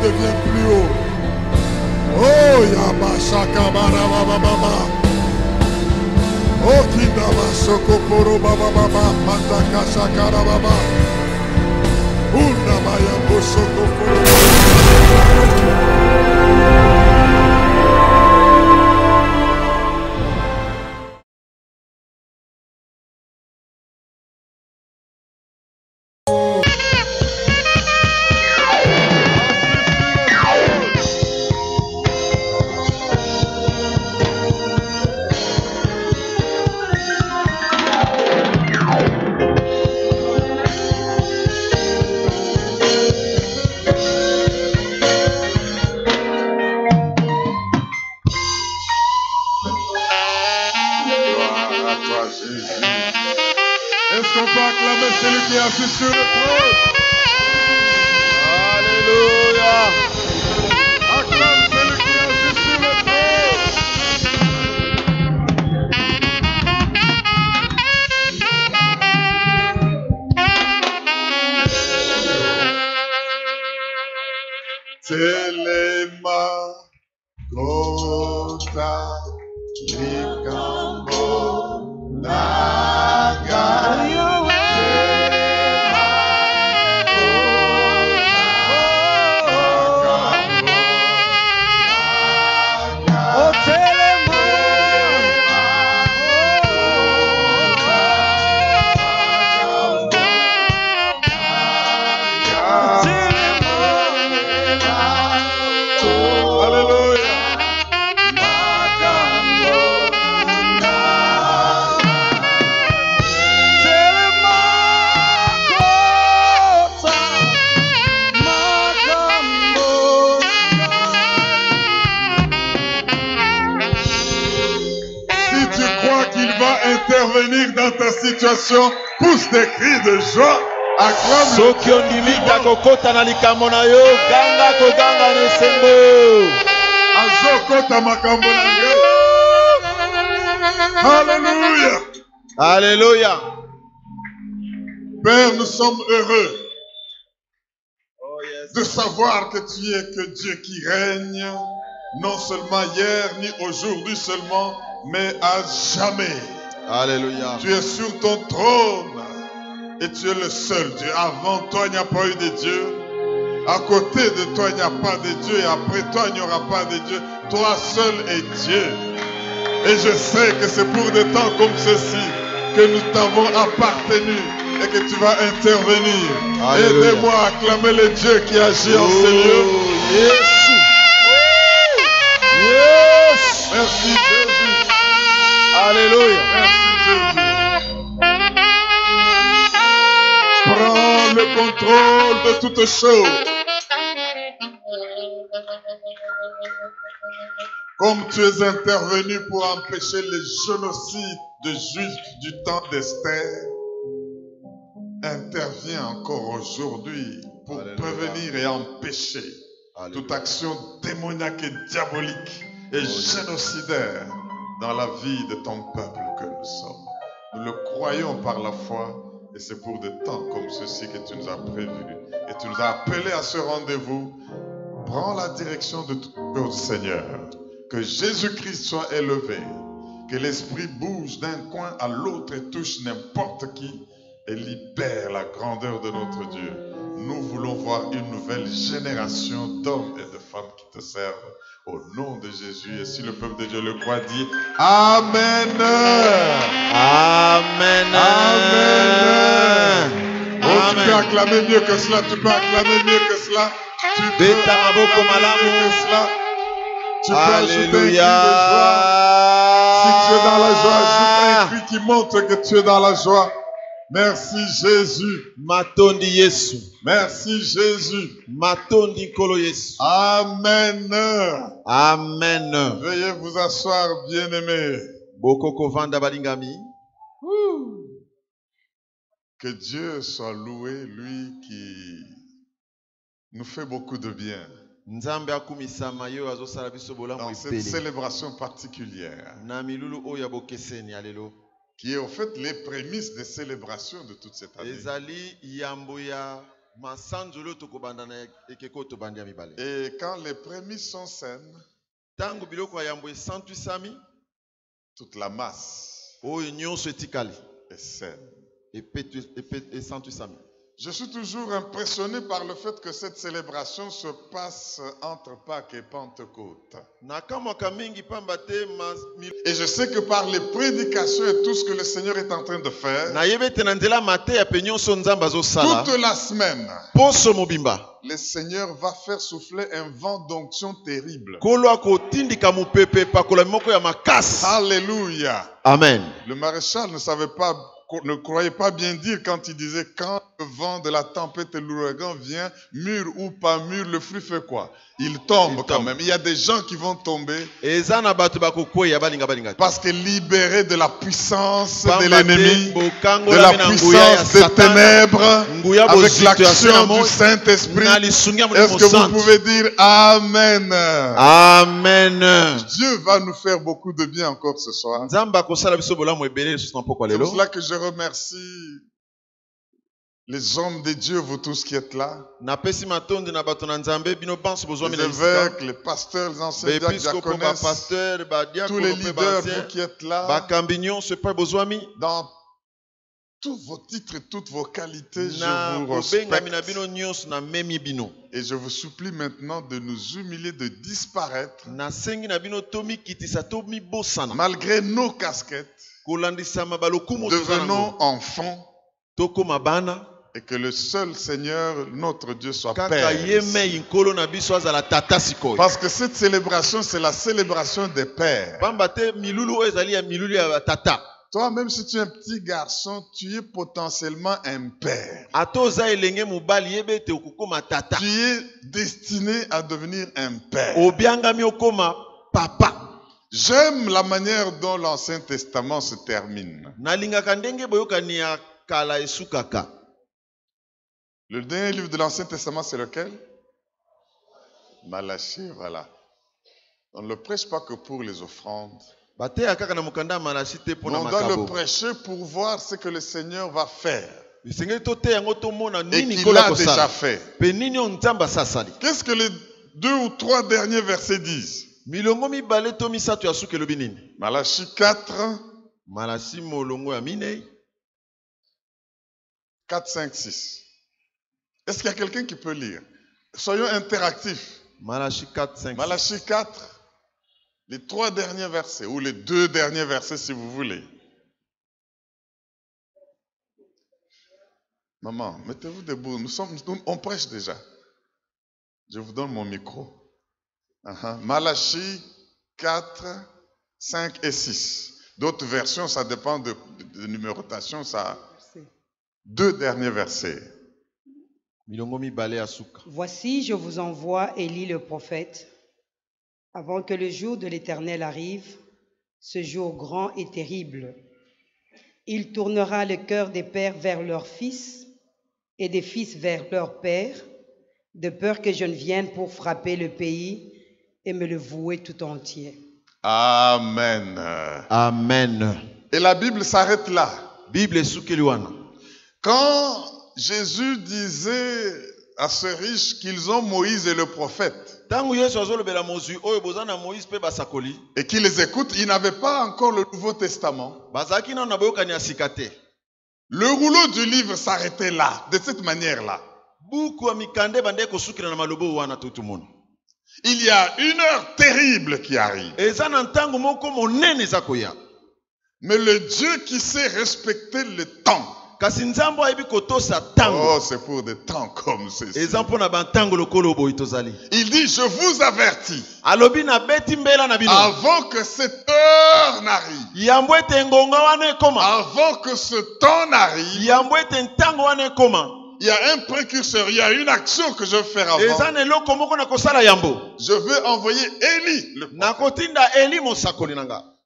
devient plus haut. Oh, Yabashaka Barababa. Oh, Kindama Sokoporo Baba Baba. Pataka Shakara Baba. Unamaya Bosokoporo. Est-ce qu'on peut acclamer celui qui est assis sur le trône? Alléluia. Acclame celui qui est assis sur le trône. Telema Kota Likambo Laga. Intervenir dans ta situation, pousse des cris de joie, acclame le Alléluia. Alléluia. Père, nous sommes heureux de savoir que tu es que Dieu qui règne, non seulement hier ni aujourd'hui seulement, mais à jamais. Alléluia. Tu es sur ton trône et tu es le seul Dieu. Avant toi, il n'y a pas eu de Dieu. À côté de toi, il n'y a pas de Dieu. Et après toi, il n'y aura pas de Dieu. Toi seul est Dieu. Et je sais que c'est pour des temps comme ceci que nous t'avons appartenu et que tu vas intervenir. Aidez-moi à acclamer le Dieu qui agit en ces lieux. Yes. Merci Jésus. Alléluia. Merci Jésus. Prends le contrôle de toutes choses. Comme tu es intervenu pour empêcher le génocide de Juifs du temps d'Esther, interviens encore aujourd'hui pour prévenir et empêcher toute action démoniaque et diabolique et génocidaire dans la vie de ton peuple que nous sommes. Nous le croyons par la foi et c'est pour des temps comme ceci que tu nous as prévus et tu nous as appelés à ce rendez-vous. Prends la direction de tout cœur, Seigneur. Que Jésus-Christ soit élevé, que l'Esprit bouge d'un coin à l'autre et touche n'importe qui et libère la grandeur de notre Dieu. Nous voulons voir une nouvelle génération d'hommes et de femmes qui te servent au nom de Jésus. Et si le peuple de Dieu le croit, dit Amen. Amen. Amen. Oh, tu peux acclamer mieux que cela, tu peux acclamer mieux que cela. Tu peux acclamer mieux que cela. Tu peux ajouter un cri de joie. Si tu es dans la joie, ajoute un cri qui montre que tu es dans la joie. Merci Jésus. Matondi Yesu. Merci Jésus. Matondi Kolo Yesu. Amen. Amen. Veuillez vous asseoir, bien-aimés. Bokoko Vanda Balingami. Que Dieu soit loué, lui qui nous fait beaucoup de bien. Dans cette célébration particulière, qui est en fait les prémices des célébrations de toute cette année. Et quand les prémices sont saines, toute la masse est saine. Je suis toujours impressionné par le fait que cette célébration se passe entre Pâques et Pentecôte. Et je sais que par les prédications et tout ce que le Seigneur est en train de faire, toute la semaine, le Seigneur va faire souffler un vent d'onction terrible. Alléluia. Amen. Le maréchal ne croyait pas bien dire quand il disait quand le vent de la tempête et l'ouragan vient, mûr ou pas mûr, le fruit fait quoi? Il tombe quand même. Il y a des gens qui vont tomber parce que libérés de la puissance de l'ennemi, de la puissance des ténèbres, avec l'action du Saint-Esprit. Est-ce que vous pouvez dire Amen? Amen. Dieu va nous faire beaucoup de bien encore ce soir. C'est pour cela que je remercie les hommes de Dieu, vous tous qui êtes là. Les évêques, les pasteurs, les anciens diaconesses, tous les leaders, vous qui êtes là. Dans tous vos titres et toutes vos qualités, je vous respecte. Et je vous supplie maintenant de nous humilier, de disparaître. Malgré nos casquettes, devenons enfants. Et que le seul Seigneur, notre Dieu, soit Père. Parce que cette célébration, c'est la célébration des pères. Toi, même si tu es un petit garçon, tu es potentiellement un père. Tu es destiné à devenir un père. J'aime la manière dont l'Ancien Testament se termine. Le dernier livre de l'Ancien Testament, c'est lequel? Malachie, voilà. On ne le prêche pas que pour les offrandes. On doit le prêcher pour voir ce que le Seigneur va faire. Et qu'il a déjà fait. Qu'est-ce que les 2 ou 3 derniers versets disent? Malachie 4. 4, 5, 6. Est-ce qu'il y a quelqu'un qui peut lire? Soyons interactifs. Malachie 4, 5, 6. Malachie 4, les 3 derniers versets, ou les 2 derniers versets si vous voulez. Maman, mettez-vous debout. On prêche déjà. Je vous donne mon micro. Malachie 4, 5 et 6. D'autres versions, ça dépend de numérotation, ça. 2 derniers versets. Voici, je vous envoie Élie le prophète, avant que le jour de l'Éternel arrive, ce jour grand et terrible. Il tournera le cœur des pères vers leurs fils et des fils vers leurs pères, de peur que je ne vienne pour frapper le pays et me le vouer tout entier. Amen. Amen. Et la Bible s'arrête là. Bible Quand Jésus disait à ce riche qu'ils ont Moïse et le prophète, et qu'ils les écoutent, ils n'avaient pas encore le Nouveau Testament. Le rouleau du livre s'arrêtait là, de cette manière-là. Il y a une heure terrible qui arrive. Mais le Dieu qui sait respecter le temps. Oh, c'est pour des temps comme ceci. Il dit, je vous avertis. Avant que cette heure n'arrive. Avant que ce temps n'arrive. Il y a un précurseur, il y a une action que je vais faire avant. Je vais envoyer Élie.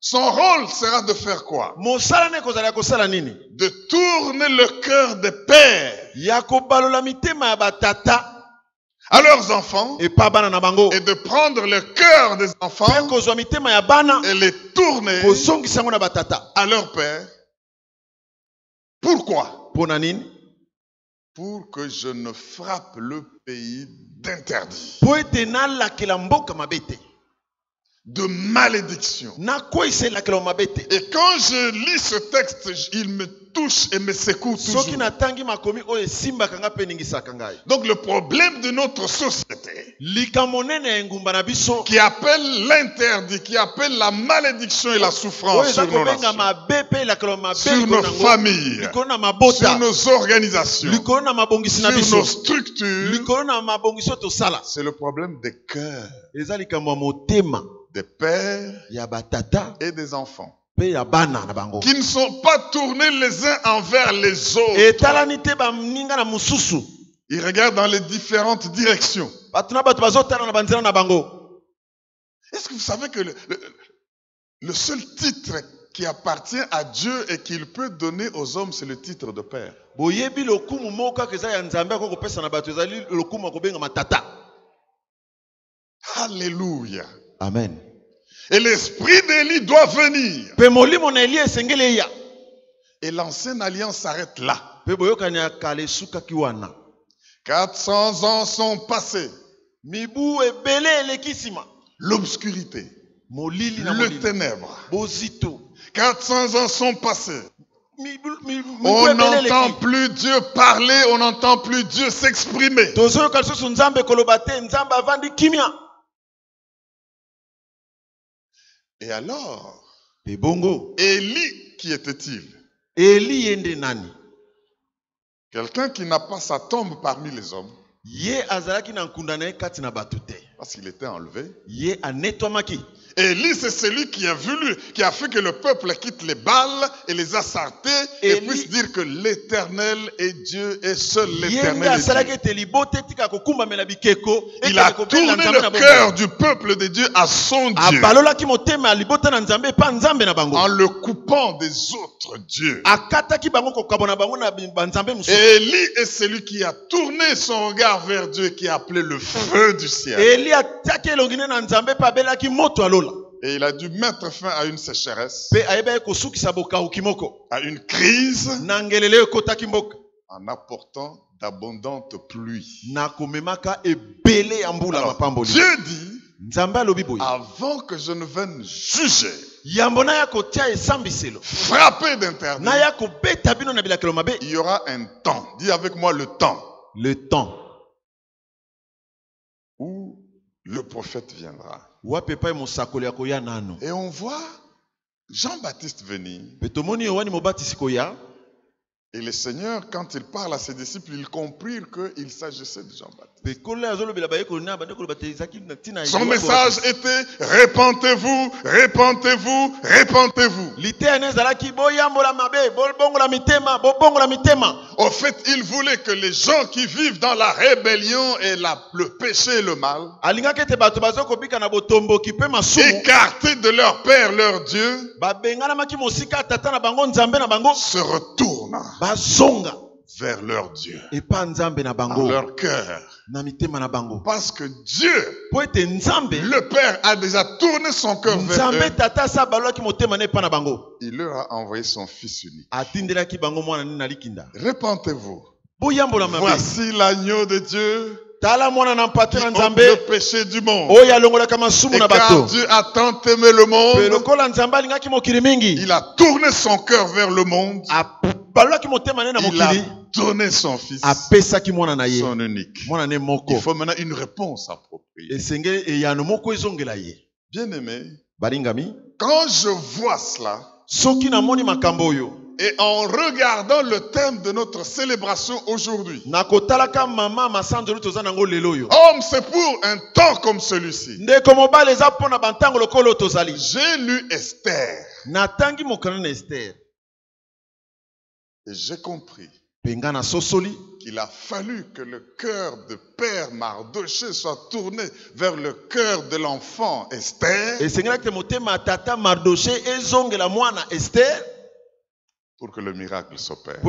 Son rôle sera de faire quoi? De tourner le cœur des pères à leurs enfants et de prendre le cœur des enfants et les tourner à leur père. Pourquoi? pour que je ne frappe le pays d'interdit, de malédiction. Et quand je lis ce texte, il me touche et me secoue toujours. Donc le problème de notre société, qui appelle l'interdit, qui appelle la malédiction et la souffrance sur nos nations, sur nos familles, sur nos organisations, sur nos structures, c'est le problème des cœurs, des pères et des enfants, qui ne sont pas tournés les uns envers les autres. Ils regardent dans les différentes directions. Est-ce que vous savez que le seul titre qui appartient à Dieu et qu'il peut donner aux hommes, c'est le titre de père? Alléluia. Amen. Et l'esprit d'Élie doit venir. Et l'ancienne alliance s'arrête là. 400 ans sont passés. L'obscurité, le ténèbre. 400 ans sont passés. On n'entend plus Dieu parler, on n'entend plus Dieu s'exprimer. Et alors, Élie, qui était-il? Quelqu'un qui n'a pas sa tombe parmi les hommes. Parce qu'il était enlevé. Élie, c'est celui qui a fait que le peuple quitte les Baals et les Astartés et puisse dire que l'Éternel est Dieu et seul l'Éternel est Dieu. Il a tourné le cœur du peuple de Dieu à son Dieu en le coupant des autres dieux. Élie est celui qui a tourné son regard vers Dieu et qui a appelé le feu du ciel. Et il a dû mettre fin à une sécheresse, à une crise, en apportant d'abondantes pluies. Alors, Dieu dit, avant que je ne vienne juger, frapper d'interdit, il y aura un temps. Dis avec moi le temps. Le temps où le prophète viendra. Et on voit Jean-Baptiste venir. Et le Seigneur, quand il parle à ses disciples, ils comprirent qu'il s'agissait de Jean-Baptiste. Son message était « Répentez-vous, répentez-vous, répentez-vous ». Au fait, il voulait que les gens qui vivent dans la rébellion et le péché et le mal, écartés de leur Père, leur Dieu, se retournent vers leur Dieu, dans leur cœur. Parce que Dieu, le Père, a déjà tourné son cœur vers eux. Il leur a envoyé son Fils unique. Répentez-vous. Voici l'agneau de Dieu qui ôte le péché du monde. Et car Dieu a tant aimé le monde, il a tourné son cœur vers le monde. Il a donné son Fils, son unique. Il faut maintenant une réponse appropriée. Bien-aimé, quand je vois cela, et en regardant le thème de notre célébration aujourd'hui, homme, c'est pour un temps comme celui-ci. J'ai lu Esther. Et j'ai compris qu'il a fallu que le cœur de Père Mardoché soit tourné vers le cœur de l'enfant Esther pour que le miracle s'opère.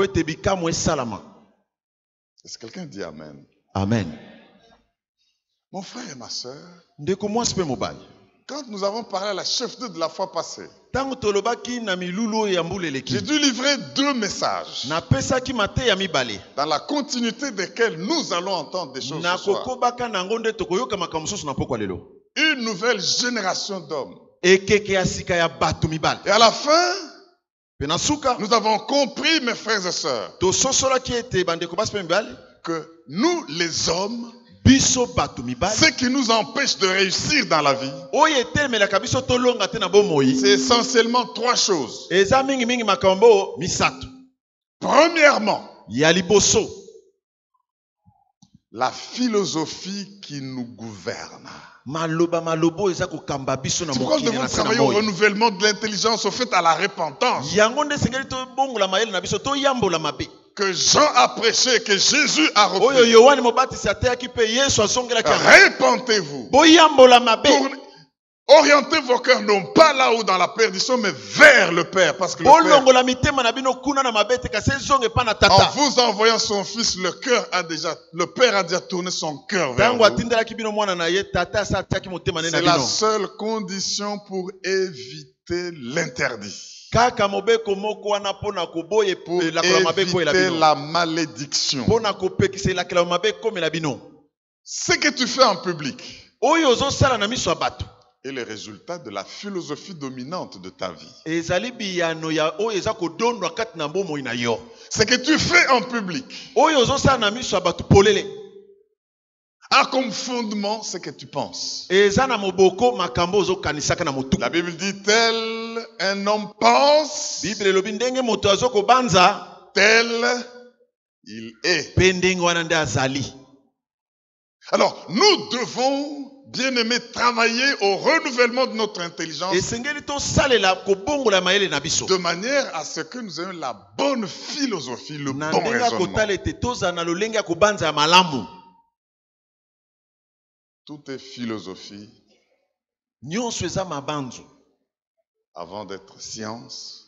Est-ce que quelqu'un dit Amen? Amen. Mon frère et ma soeur, quand nous avons parlé à la chef de la fois passée, J'ai dû livrer 2 messages dans la continuité desquels nous allons entendre des choses ce soir. Une nouvelle génération d'hommes. Et à la fin, nous avons compris, mes frères et sœurs, que nous, les hommes, ce qui nous empêche de réussir dans la vie, c'est essentiellement 3 choses. Premièrement, la philosophie qui nous gouverne. C'est pourquoi nous devons travailler au renouvellement de l'intelligence, au fait à la repentance. Que Jean a prêché, que Jésus a repris. Répentez-vous. Orientez vos cœurs non pas là-haut dans la perdition, mais vers le Père. Parce que le Père, en vous envoyant son Fils, le Père a déjà tourné son cœur vers vous. C'est la seule condition pour éviter l'interdit. Pour éviter la malédiction. Ce que tu fais en public est le résultat de la philosophie dominante de ta vie. Ce que tu fais en public a comme fondement ce que tu penses. La Bible dit tel un homme pense, tel il est. Alors nous devons, bien-aimés, travailler au renouvellement de notre intelligence de manière à ce que nous ayons la bonne philosophie, le bon raisonnement. Tout est philosophie avant d'être science,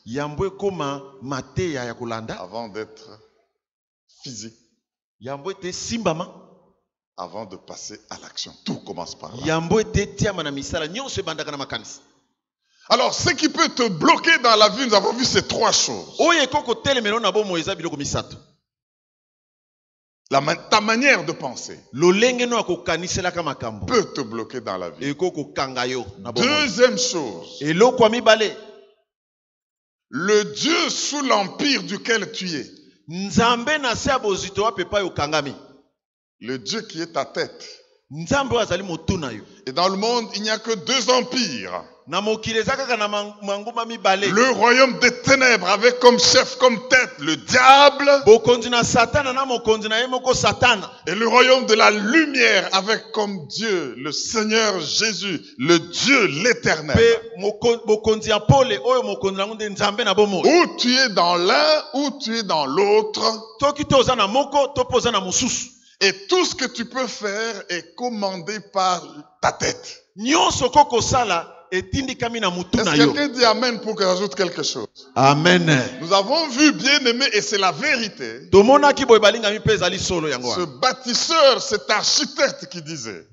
avant d'être physique, avant de passer à l'action. Tout commence par là. Alors, ce qui peut te bloquer dans la vie, nous avons vu ces 3 choses. Ta manière de penser peut te bloquer dans la vie. Deuxième chose, le Dieu sous l'empire duquel tu es, le Dieu qui est ta tête. Et dans le monde, il n'y a que 2 empires. Le royaume des ténèbres avec comme chef, comme tête, le diable. Et le royaume de la lumière avec comme Dieu, le Seigneur Jésus, le Dieu l'éternel. Ou tu es dans l'un, ou tu es dans l'autre. Et tout ce que tu peux faire est commandé par ta tête. Est-ce que quelqu'un dit Amen pour que j'ajoute quelque chose? Amen. Nous avons vu, bien aimé, et c'est la vérité, ce bâtisseur, cet architecte qui disait,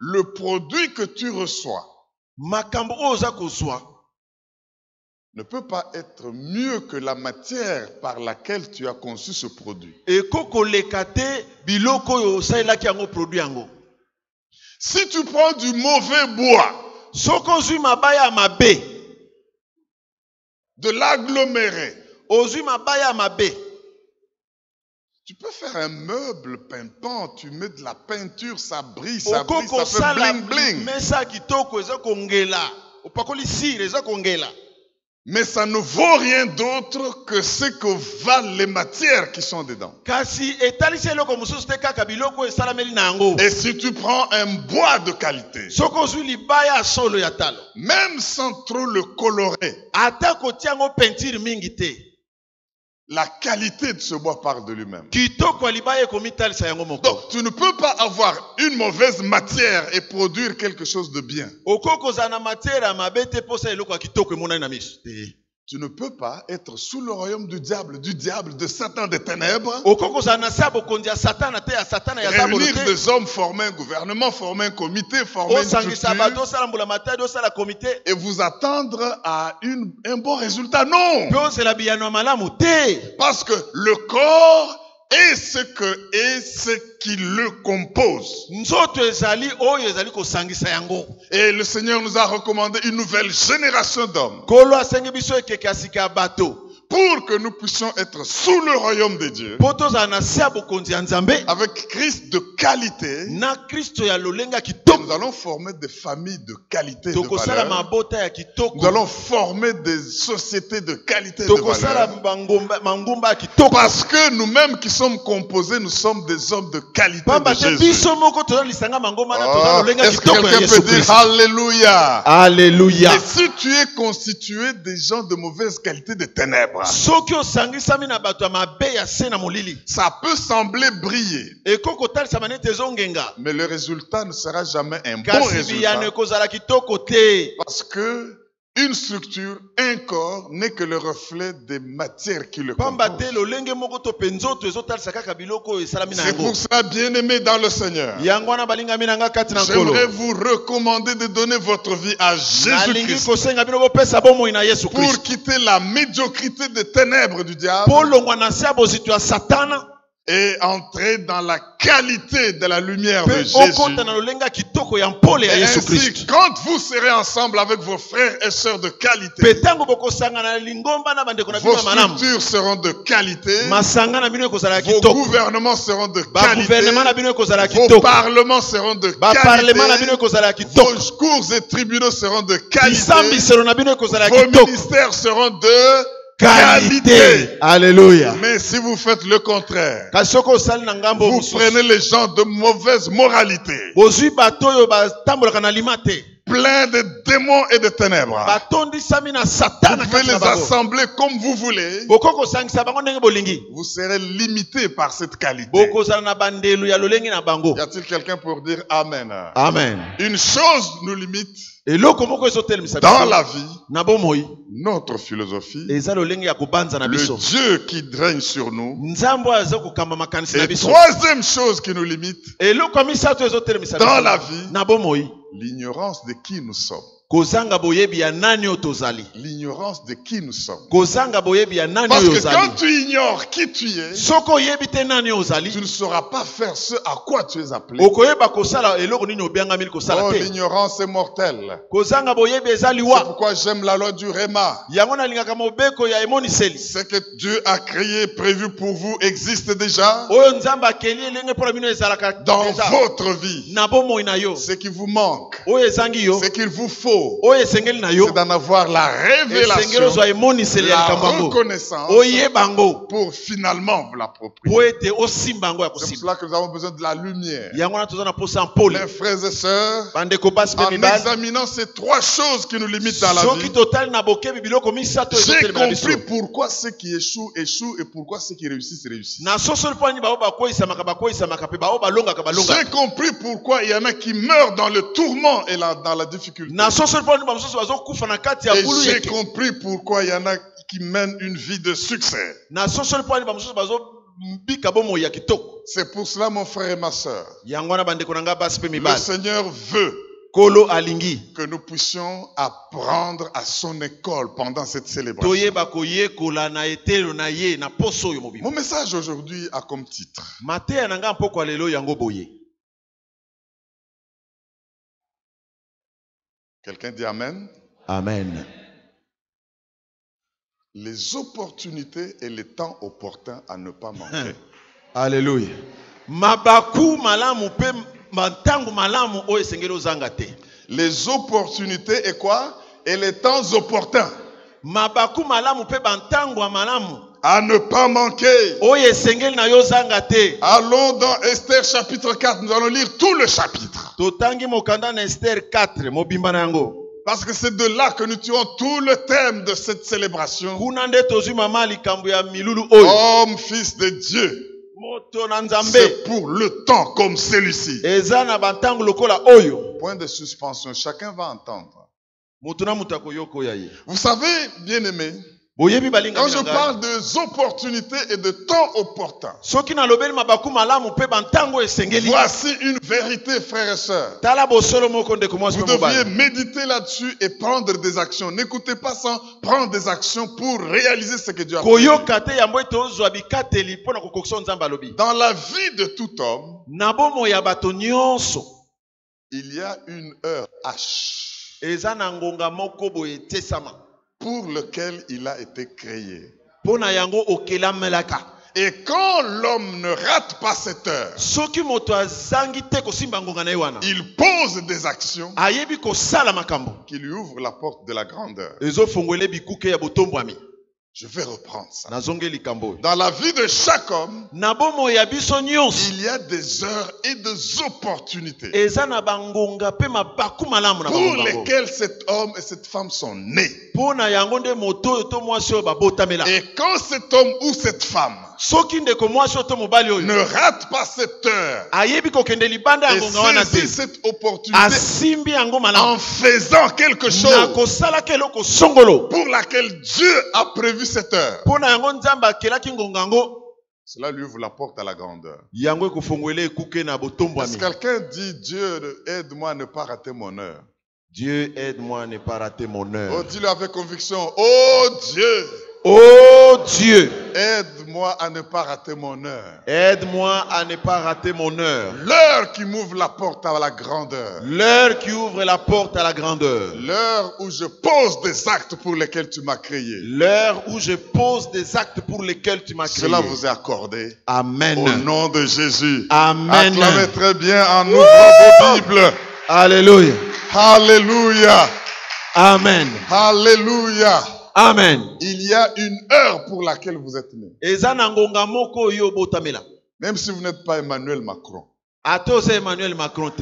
le produit que tu reçois ne peut pas être mieux que la matière par laquelle tu as conçu ce produit. Si tu prends du mauvais bois, de l'agglomérer, tu peux faire un meuble pimpant, tu mets de la peinture, ça brille, ça fait bling bling. Mais ça ne vaut rien d'autre que ce que valent les matières qui sont dedans. Et si tu prends un bois de qualité, même sans trop le colorer, la qualité de ce bois parle de lui-même. Donc tu ne peux pas avoir une mauvaise matière et produire quelque chose de bien. Tu ne peux pas être sous le royaume du diable, de Satan, des ténèbres. Réunir des hommes, former un gouvernement, former un comité, former une structure, et vous attendre à un bon résultat. Non! Parce que le corps est ce qui le compose. Et le Seigneur nous a recommandé une nouvelle génération d'hommes pour que nous puissions être sous le royaume de Dieu, avec Christ de qualité. Nous allons former des familles de qualité de valeur. Nous allons former des sociétés de qualité de valeur. Parce que nous-mêmes qui sommes composés, nous sommes des hommes de qualité de Jésus. Est-ce que quelqu'un peut dire Alléluia? Alléluia. Et si tu es constitué des gens de mauvaise qualité, de ténèbres, ça peut sembler briller, mais le résultat ne sera jamais un bon résultat. Parce que une structure, un corps n'est que le reflet des matières qui le composent. C'est pour ça, bien-aimés dans le Seigneur, j'aimerais vous recommander de donner votre vie à Jésus-Christ pour quitter la médiocrité des ténèbres du diable et entrer dans la qualité de la lumière de Jésus. Et ainsi, quand vous serez ensemble avec vos frères et sœurs de qualité, vos structures seront de qualité, vos gouvernements seront de qualité, vos parlements seront de qualité, vos cours et tribunaux seront de qualité, vos ministères seront de qualité. Alléluia. Mais si vous faites le contraire, vous prenez les gens de mauvaise moralité, plein de démons et de ténèbres. Vous pouvez les assembler comme vous voulez. Vous serez limité par cette qualité. Y a-t-il quelqu'un pour dire Amen? Amen. Une chose nous limite dans la vie, notre philosophie, le Dieu qui règne sur nous. Et troisième chose qui nous limite dans la vie, l'ignorance de qui nous sommes. L'ignorance de qui nous sommes. Parce que quand tu ignores qui tu es, tu ne sauras pas faire ce à quoi tu es appelé. Oh, l'ignorance est mortelle. C'est pourquoi j'aime la loi du Réma. Ce que Dieu a créé, prévu pour vous, existe déjà dans votre vie. Ce qui vous manque, ce qu'il vous faut, c'est d'en avoir la révélation, la reconnaissance pour finalement vous l'approprier. C'est pour cela que nous avons besoin de la lumière. Mes frères et sœurs, en examinant ces trois choses qui nous limitent dans la vie, j'ai compris pourquoi ceux qui échouent, échouent et pourquoi ceux qui réussissent, réussissent. J'ai compris pourquoi il y en a qui meurent dans le tourment et dans la difficulté. Et j'ai compris pourquoi il y en a qui mènent une vie de succès. C'est pour cela, mon frère et ma soeur, le Seigneur veut que nous puissions apprendre à son école pendant cette célébration. Mon message aujourd'hui a comme titre: quelqu'un dit Amen? Amen. Les opportunités et les temps opportuns à ne pas manquer. Alléluia. Les opportunités et quoi? Et les temps opportuns à ne pas manquer. Allons dans Esther chapitre 4. Nous allons lire tout le chapitre. Parce que c'est de là que nous tirons tout le thème de cette célébration. Homme, fils de Dieu. C'est pour le temps comme celui-ci. Point de suspension. Chacun va entendre. Vous savez, bien-aimés, Quand je parle des opportunités et de temps opportun, voici une vérité, frères et sœurs. Vous deviez méditer là-dessus et prendre des actions. N'écoutez pas sans prendre des actions pour réaliser ce que Dieu a fait. Dans la vie de tout homme, il y a une heure H pour lequel il a été créé. Et quand l'homme ne rate pas cette heure, il pose des actions qui lui ouvrent la porte de la grandeur. Je vais reprendre ça. Dans la vie de chaque homme, il y a des heures et des opportunités pour lesquelles cet homme et cette femme sont nés. Et quand cet homme ou cette femme ne rate pas cette heure et saisit cette opportunité en faisant quelque chose pour laquelle Dieu a prévu cette heure, cela lui ouvre la porte à la grandeur. Parce que quelqu'un dit, Dieu aide-moi à ne pas rater mon heure. Dieu aide-moi à ne pas rater mon heure. Oh, dis-le avec conviction. Oh Dieu. Oh Dieu, aide-moi à ne pas rater mon heure. Aide-moi à ne pas rater mon heure. L'heure qui m'ouvre la porte à la grandeur. L'heure qui ouvre la porte à la grandeur. L'heure où je pose des actes pour lesquels tu m'as créé. L'heure où je pose des actes pour lesquels tu m'as créé. Cela vous est accordé. Amen. Au nom de Jésus. Amen. Acclamez très bien en ouvrant vos Bibles. Alléluia. Alléluia. Amen. Alléluia. Amen. Il y a une heure pour laquelle vous êtes né. Même si vous n'êtes pas Emmanuel Macron. Emmanuel Macron.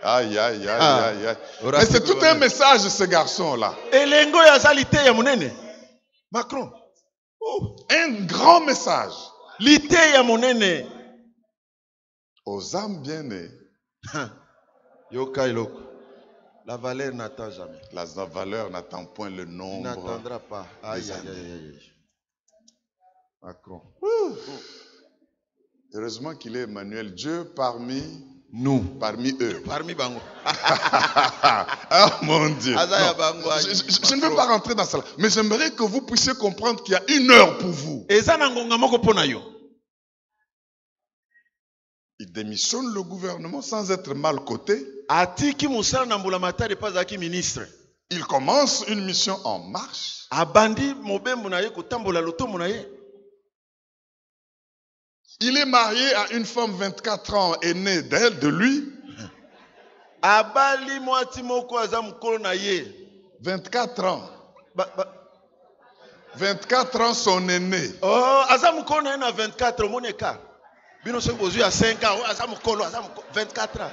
Aïe, aïe, aïe, aïe, aïe. Mais c'est tout un message de ce garçon-là. Macron. Oh. Un grand message. Aux âmes bien-nées. La valeur n'attend jamais. La valeur n'attend point le nombre. Il n'attendra pas. Aïe, aïe, aïe, aïe. Macron. Heureusement qu'il est Emmanuel. Dieu parmi nous. Parmi eux. Parmi Bango. Ah mon Dieu. Je ne veux pas rentrer dans ça. Mais j'aimerais que vous puissiez comprendre qu'il y a une heure pour vous. Il démissionne le gouvernement sans être mal coté. Il commence une mission en marche. Il est marié à une femme 24 ans aînée d'elle, de lui. 24 ans. 24 ans son aîné. Oh, Azamukolo a 24 ans. Bino se à 5 ans, 24 ans.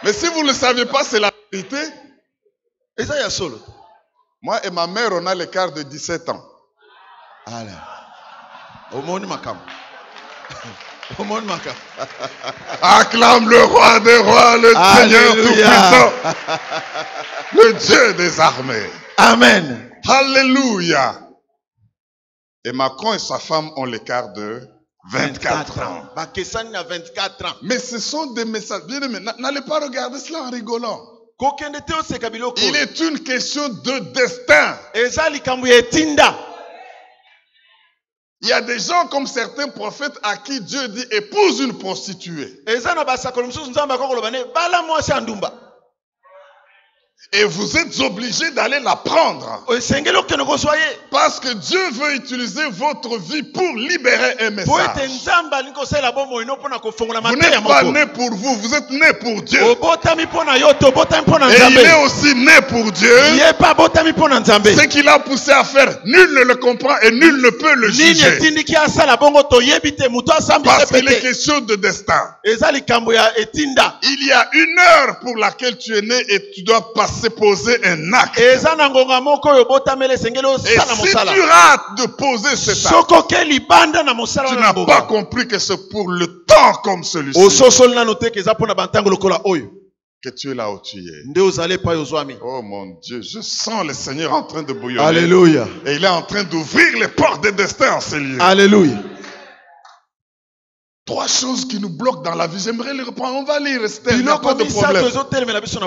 Mais si vous ne le saviez pas, c'est la vérité. Et ça, il y a solo. Moi et ma mère, on a l'écart de 17 ans. Allez. Au monde Makam. Au monde Makam. Acclame le roi des rois, le Seigneur tout-puissant, le Dieu des armées. Amen. Alléluia. Et Macron et sa femme ont l'écart de 24 ans. Mais ce sont des messages. Bien aimé, n'allez pas regarder cela en rigolant. Il est une question de destin. Il y a des gens comme certains prophètes à qui Dieu dit épouse une prostituée. Et vous êtes obligés d'aller la prendre. Parce que Dieu veut utiliser votre vie pour libérer un message. Vous n'êtes pas né pour vous, vous êtes né pour Dieu. Et il est aussi né pour Dieu. Ce qu'il a poussé à faire, nul ne le comprend et nul ne peut le juger. Parce qu'il est question de destin. Il y a une heure pour laquelle tu es né et tu dois passer poser un acte. Et si tu rates de poser cet acte, tu n'as pas compris que c'est pour le temps comme celui-ci. que tu es là où tu es. Oh mon Dieu, je sens le Seigneur en train de bouillonner. Alléluia. Et il est en train d'ouvrir les portes des destins en ces lieux. Alléluia. 3 choses qui nous bloquent dans la vie. J'aimerais les reprendre. On va lire, Esther. Il n'y a pas de problème.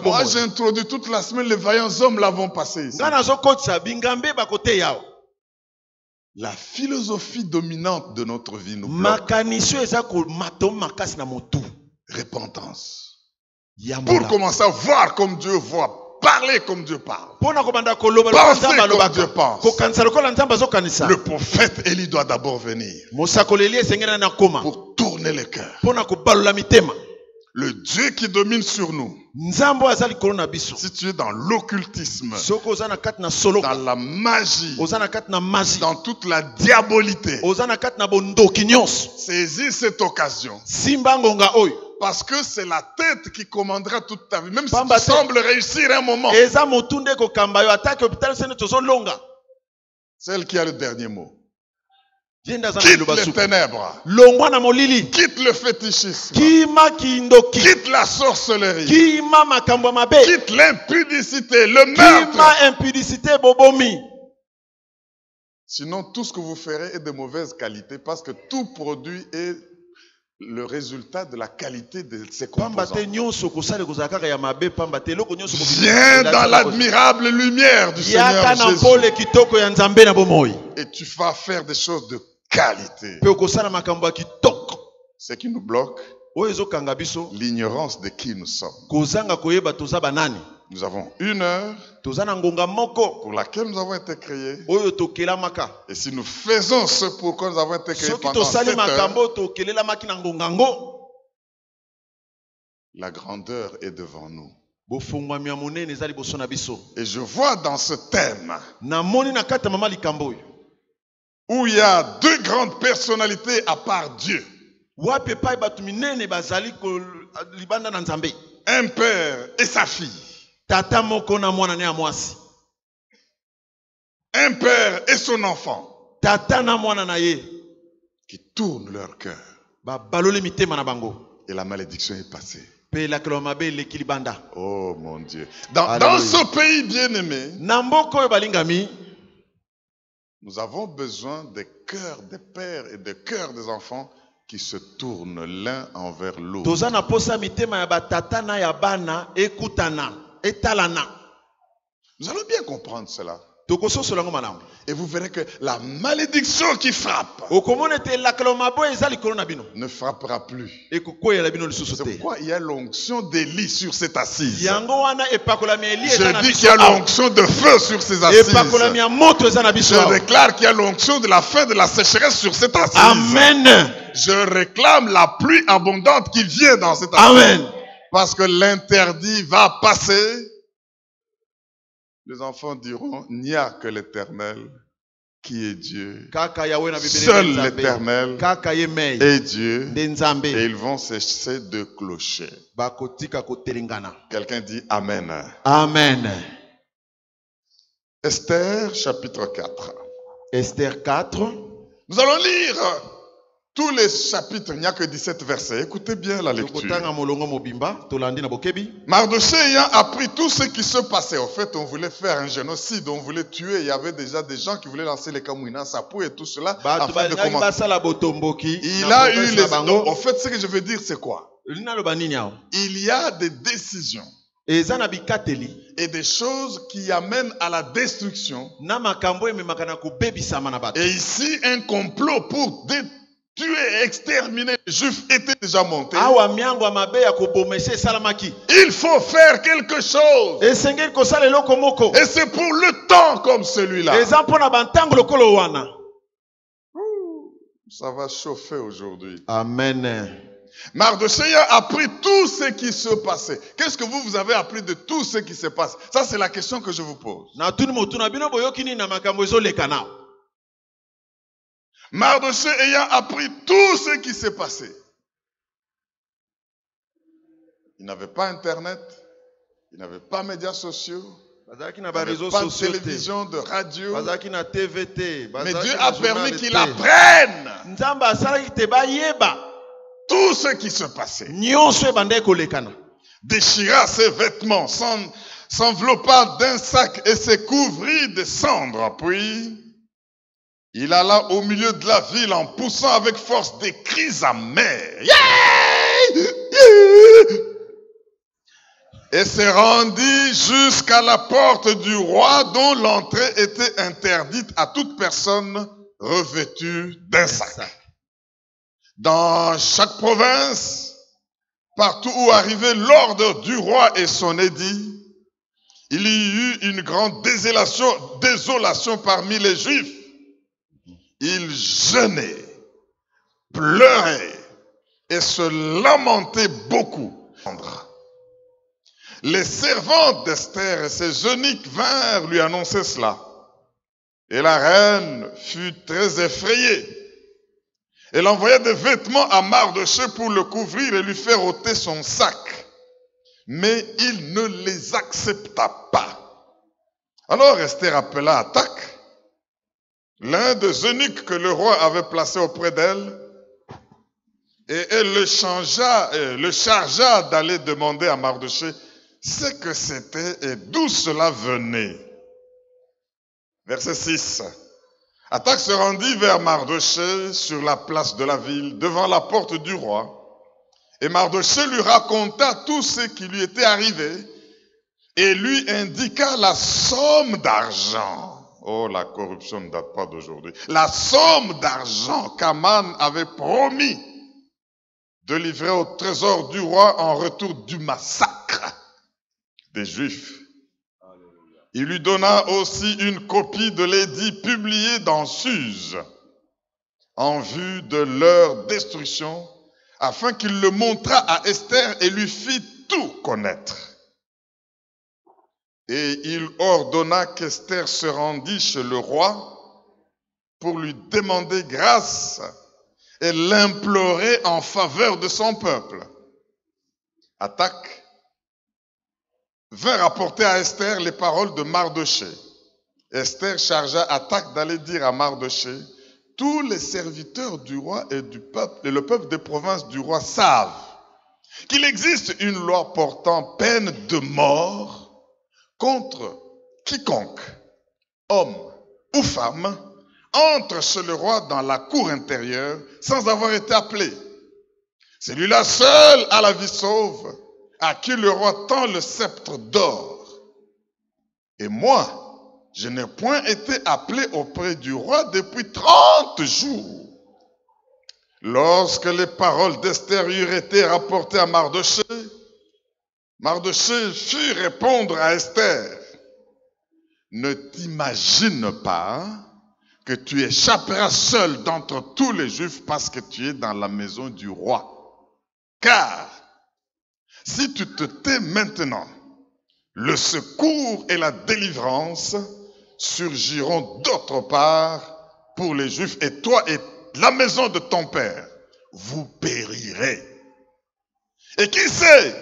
Moi, j'ai introduit toute la semaine. Les vaillants hommes l'avons passé ici. La philosophie dominante de notre vie nous bloque. Repentance. Pour commencer à voir comme Dieu voit, parler comme Dieu parle, penser comme Dieu pense. Le prophète Élie doit d'abord venir pour tourner le cœur. Le Dieu qui domine sur nous. Si tu es dans l'occultisme, dans la magie, dans toute la diabolité, saisis cette occasion. Parce que c'est la tête qui commandera toute ta vie. Même si tu sembles réussir un moment. Celle qui a le dernier mot. Quitte les ténèbres. Quitte le fétichisme. Quitte la sorcellerie. Quitte l'impudicité, le meurtre. Sinon, tout ce que vous ferez est de mauvaise qualité parce que tout produit est le résultat de la qualité de ses composants. Viens dans l'admirable lumière du Seigneur Jésus. Et tu vas faire des choses de qualité. Ce qui nous bloque, l'ignorance de qui nous sommes. Nous avons 1 heure pour laquelle nous avons été créés. Et si nous faisons ce pour quoi nous avons été créés pendant 7 heures, la grandeur est devant nous. Et je vois dans ce thème où il y a 2 grandes personnalités à part Dieu. Un père et sa fille. Un père et son enfant qui tournent leur cœur. Et la malédiction est passée. Oh mon Dieu. Dans ce pays bien-aimé, nous avons besoin des cœurs des pères et des cœurs des enfants qui se tournent l'un envers l'autre. Nous allons bien comprendre cela. Et vous verrez que la malédiction qui frappe ne frappera plus. C'est pourquoi il y a l'onction d'Élie sur cette assise. Je dis qu'il y a l'onction de feu sur ces assises. Je déclare qu'il y a l'onction de la fin de la sécheresse sur cette assise. Amen. Je réclame la pluie abondante qui vient dans cette assise. Amen. Parce que l'interdit va passer. Les enfants diront, il n'y a que l'Éternel qui est Dieu. Seul l'Éternel est Dieu. Et ils vont cesser de clocher. Quelqu'un dit Amen. Amen. Esther chapitre 4. Esther 4. Nous allons lire tous les chapitres, il n'y a que 17 versets. Écoutez bien la lecture. Mardochée ayant appris tout ce qui se passait. En fait, on voulait faire un génocide, on voulait tuer. Il y avait déjà des gens qui voulaient lancer les Kamouina, Sapou et tout cela. Afin de commencer. Il a eu les... Donc, en fait, ce que je veux dire, c'est quoi? Il y a des décisions et des choses qui amènent à la destruction. Et ici, un complot pour tuer et exterminer les Juifs était déjà monté. Il faut faire quelque chose. Et c'est pour le temps comme celui-là. Ça va chauffer aujourd'hui. Amen. Mardochée a appris tout ce qui se passait. Qu'est-ce que vous avez appris de tout ce qui se passe? Ça, c'est la question que je vous pose. Mardochée ayant appris tout ce qui s'est passé. Il n'avait pas Internet, il n'avait pas de médias sociaux, il n'avait pas de télévision, de radio. Mais Dieu a permis qu'il apprenne tout ce qui se passait. déchira ses vêtements, s'enveloppa d'un sac et se couvrit de cendres. Puis, il alla au milieu de la ville en poussant avec force des cris amers. Et se rendit jusqu'à la porte du roi dont l'entrée était interdite à toute personne revêtue d'un sac. Dans chaque province, partout où arrivait l'ordre du roi et son édit, il y eut une grande désolation parmi les Juifs. Ils jeûnaient, pleuraient et se lamentaient beaucoup. Les servantes d'Esther et ses eunuques vinrent lui annoncer cela. Et la reine fut très effrayée. Elle envoya des vêtements à Mardochée pour le couvrir et lui faire ôter son sac. Mais il ne les accepta pas. Alors Esther appela Hatak, l'un des eunuques que le roi avait placé auprès d'elle, et elle le chargea d'aller demander à Mardochée ce que c'était et d'où cela venait. Verset 6. Hatak se rendit vers Mardochée sur la place de la ville, devant la porte du roi. Et Mardochée lui raconta tout ce qui lui était arrivé et lui indiqua la somme d'argent. Oh, la corruption ne date pas d'aujourd'hui. La somme d'argent qu'Aman avait promis de livrer au trésor du roi en retour du massacre des Juifs. Il lui donna aussi une copie de l'édit publié dans Suse en vue de leur destruction, afin qu'il le montrât à Esther et lui fit tout connaître. Et il ordonna qu'Esther se rendît chez le roi pour lui demander grâce et l'implorer en faveur de son peuple. Hatak vint rapporter à Esther les paroles de Mardochée. Esther chargea Hatak d'aller dire à Mardochée: tous les serviteurs du roi et du peuple et le peuple des provinces du roi savent qu'il existe une loi portant peine de mort contre quiconque, homme ou femme, entre chez le roi dans la cour intérieure sans avoir été appelé. Celui-là seul a la vie sauve, à qui le roi tend le sceptre d'or. Et moi, je n'ai point été appelé auprès du roi depuis 30 jours. Lorsque les paroles d'Esther eurent été rapportées à Mardochée, Mardochée fit répondre à Esther: ne t'imagine pas que tu échapperas seul d'entre tous les Juifs parce que tu es dans la maison du roi. Car si tu te tais maintenant, le secours et la délivrance surgiront d'autre part pour les Juifs, et toi et la maison de ton père, vous périrez. Et qui sait,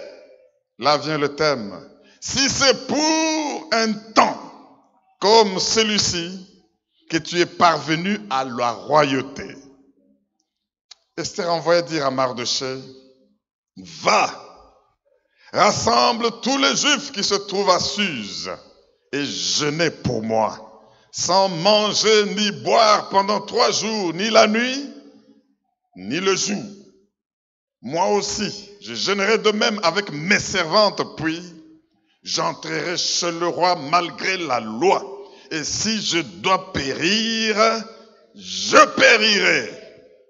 là vient le thème, si c'est pour un temps comme celui-ci que tu es parvenu à la royauté. Esther envoya dire à Mardochée: va, rassemble tous les Juifs qui se trouvent à Suse et jeûnez pour moi, sans manger ni boire pendant 3 jours, ni la nuit, ni le jour. Moi aussi, je jeûnerai de même avec mes servantes, puis j'entrerai chez le roi malgré la loi. Et si je dois périr, je périrai.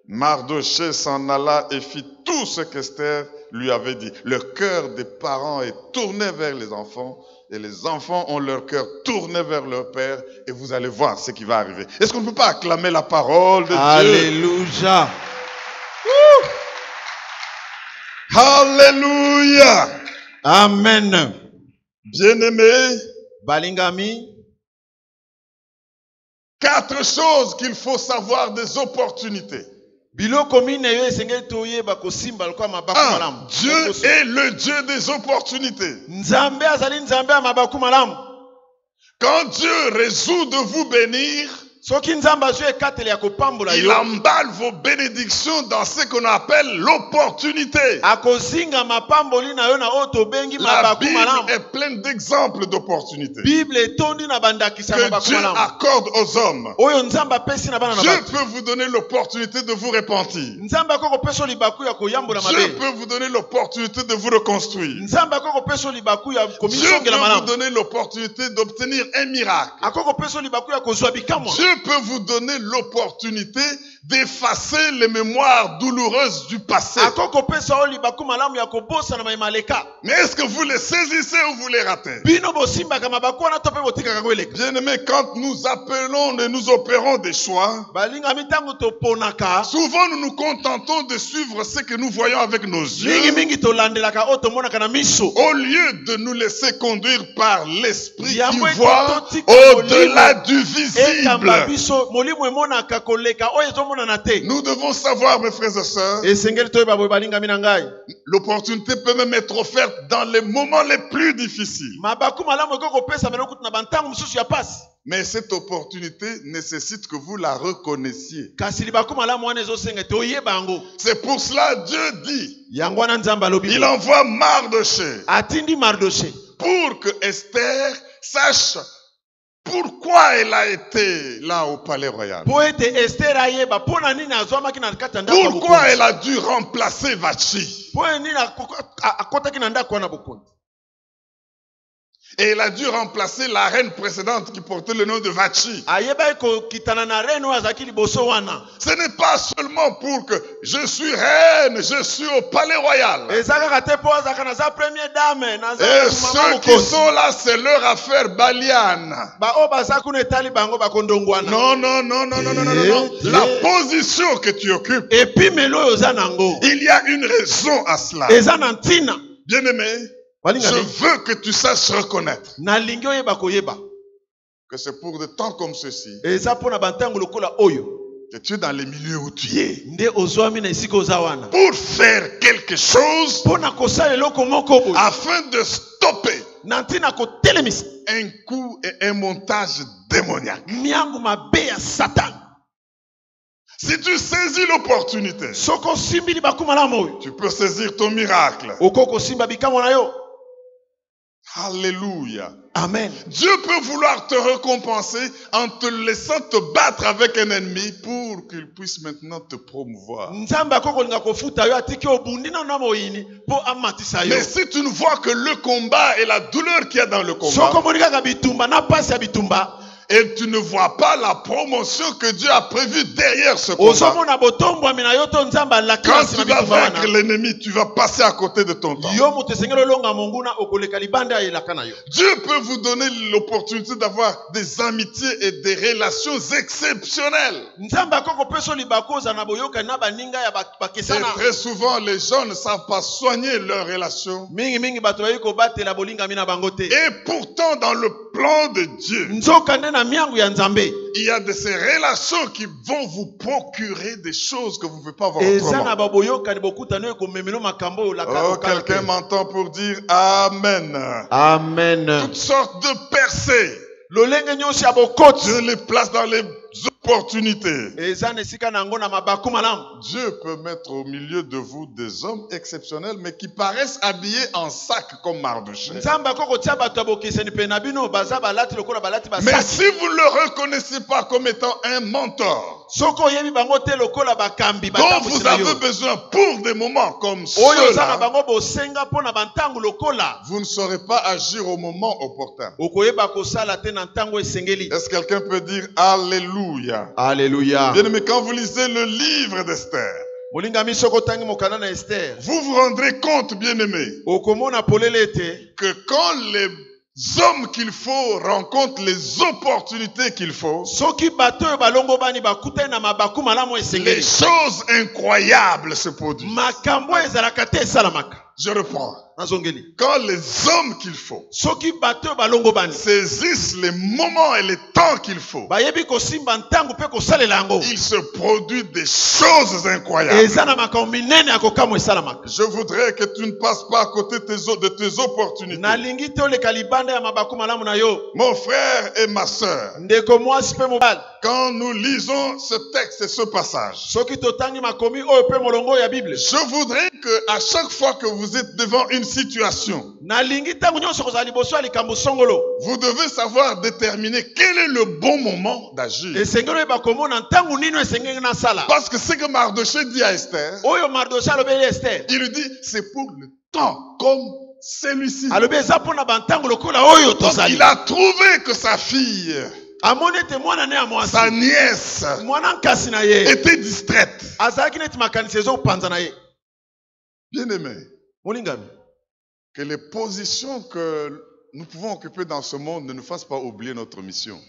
Mardochée s'en alla et fit tout ce qu'Esther lui avait dit. Le cœur des parents est tourné vers les enfants et les enfants ont leur cœur tourné vers leur père, et vous allez voir ce qui va arriver. Est-ce qu'on ne peut pas acclamer la parole de Dieu? Alléluia. Alléluia. Amen. Bien-aimés, Balingami, 4 choses qu'il faut savoir des opportunités. 1. Dieu est le Dieu des opportunités. Quand Dieu résout de vous bénir, Il emballe vos bénédictions dans ce qu'on appelle l'opportunité. La Bible est pleine d'exemples d'opportunités que Dieu accorde aux hommes. Dieu peut vous donner l'opportunité de vous repentir. Dieu peut vous donner l'opportunité de vous reconstruire. Dieu peut vous donner l'opportunité d'obtenir un miracle. Dieu peut vous donner l'opportunité d'effacer les mémoires douloureuses du passé. Mais est-ce que vous les saisissez ou vous les ratez? Bien-aimés, quand nous appelons et nous opérons des choix, souvent nous nous contentons de suivre ce que nous voyons avec nos yeux, au lieu de nous laisser conduire par l'esprit qui voit au-delà du visible. Nous devons savoir, mes frères et sœurs, l'opportunité peut même être offerte dans les moments les plus difficiles. Mais cette opportunité nécessite que vous la reconnaissiez. C'est pour cela Dieu dit, il envoie Mardochée pour que Esther sache pourquoi elle a été là au palais royal. Pourquoi elle a dû remplacer Vachi. Et elle a dû remplacer la reine précédente qui portait le nom de Vachi. Ce n'est pas seulement pour que je suis reine, je suis au palais royal. Et ceux qui sont là, c'est leur affaire Baliane. Non. La position que tu occupes, il y a une raison à cela. Bien-aimé, je veux que tu saches reconnaître que c'est pour des temps comme ceci que tu es dans les milieux où tu es pour faire quelque chose afin de stopper un coup et un montage démoniaque. Si tu saisis l'opportunité, tu peux saisir ton miracle. Alléluia. Amen. Dieu peut vouloir te récompenser en te laissant te battre avec un ennemi pour qu'il puisse maintenant te promouvoir. Mais si tu ne vois que le combat et la douleur qu'il y a dans le combat, et tu ne vois pas la promotion que Dieu a prévue derrière ce combat, quand tu vas vaincre l'ennemi, tu vas passer à côté de ton temps. Dieu peut vous donner l'opportunité d'avoir des amitiés et des relations exceptionnelles. Et très souvent, les gens ne savent pas soigner leurs relations. Et pourtant, dans le plan de Dieu, il y a de ces relations qui vont vous procurer des choses que vous ne pouvez pas voir autrement. Oh, quelqu'un m'entend pour dire Amen. Amen. Toutes sortes de percées, Dieu les place dans les opportunités. Dieu peut mettre au milieu de vous des hommes exceptionnels, mais qui paraissent habillés en sac comme Mardochée. Mais si vous ne le reconnaissez pas comme étant un mentor, dont vous avez besoin pour des moments comme ceux-là, vous ne saurez pas agir au moment opportun. Est-ce que quelqu'un peut dire Alléluia? Alléluia. Bien-aimé, quand vous lisez le livre d'Esther, vous vous rendrez compte, bien-aimé, que quand les hommes qu'il faut rencontrent les opportunités qu'il faut, les choses incroyables se produisent. Je reprends. Quand les hommes qu'il faut saisissent les moments et les temps qu'il faut, il se produit des choses incroyables. Je voudrais que tu ne passes pas à côté de tes opportunités. Mon frère et ma soeur, Quand nous lisons ce texte et ce passage, je voudrais que à chaque fois que vous êtes devant une situation, vous devez savoir déterminer quel est le bon moment d'agir. Parce que ce que Mardochée dit à Esther, il lui dit, c'est pour le temps comme celui-ci. Donc, il a trouvé que sa fille, sa nièce, était distraite. Bien-aimé, que les positions que nous pouvons occuper dans ce monde ne nous fassent pas oublier notre mission.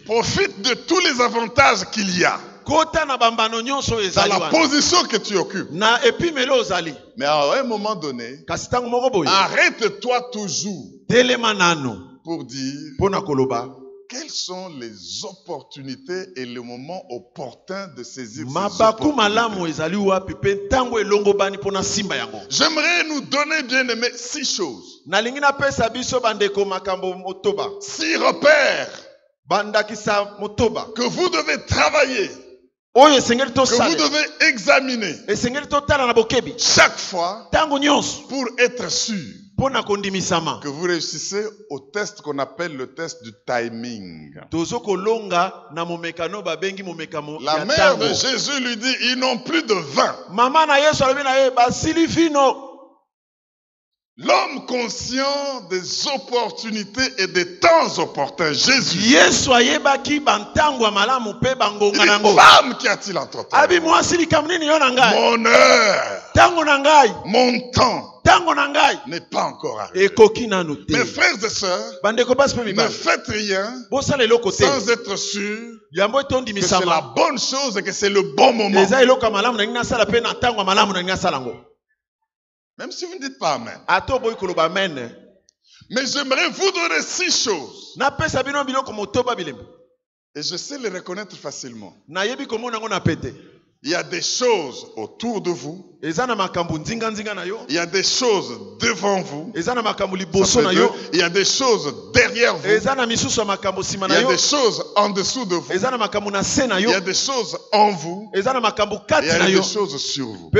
Profite de tous les avantages qu'il y a dans la position que tu occupes. Mais à un moment donné, arrête-toi toujours pour dire quelles sont les opportunités et le moment opportun de saisir ces opportunités. J'aimerais nous donner, bien aimé, 6 choses. 6 repères que vous devez travailler, que vous devez examiner chaque fois pour être sûr que vous réussissez au test qu'on appelle le test du timing. La mère de Jésus lui dit, ils n'ont plus de vin. L'homme conscient des opportunités et des temps opportuns, Jésus. Il dit, femme, qu'y a-t-il entre toi? Mon heure, mon temps n'est pas encore arrivé. Mes frères et sœurs, ne faites rien sans être sûr que c'est la bonne chose et que c'est le bon moment. Même si vous ne dites pas Amen. Mais j'aimerais vous donner 6 choses. Et je sais les reconnaître facilement. Il y a des choses autour de vous. Il y a des choses devant vous. Il y a des choses derrière vous. Il y a des choses en dessous de vous. Il y a des choses en vous. Il y a des choses sur vous.